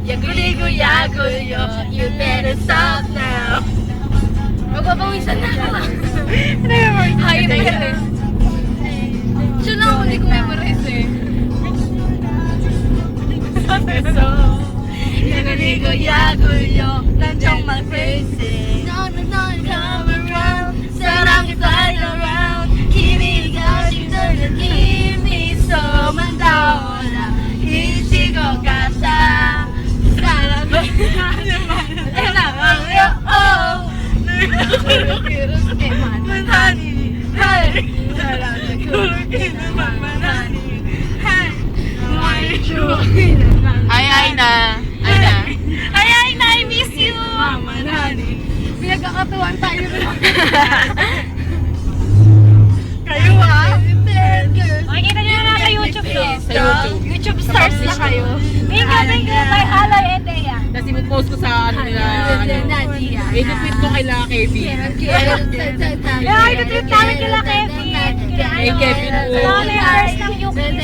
Yaguligo-yaguyo, you better stop now. Magpapawisan na ako. Hi, Mary. Siya na ako, hindi ko memorize eh. Yaguligo-yaguyo, nandiyan mag-crazy. No, no, no, come around. Sarang fly around. Kimi ga shindere, kimi so mandaora. Ichigo kata. Sarang Ay na. Ay, I miss you! Mama Nani. Pinagkakatuwan tayo rin. Kayo ha? Makikita nyo na sa YouTube to. Sa YouTube. YouTube stars na kayo. Thank you kay Aloy and Dea. Tapos i-post ko sa ano nila, i-tweet ko kay Kevin. Yeah, ito-tweet namin kila Kevin. Kay Kevin po. Followers ng YouTube.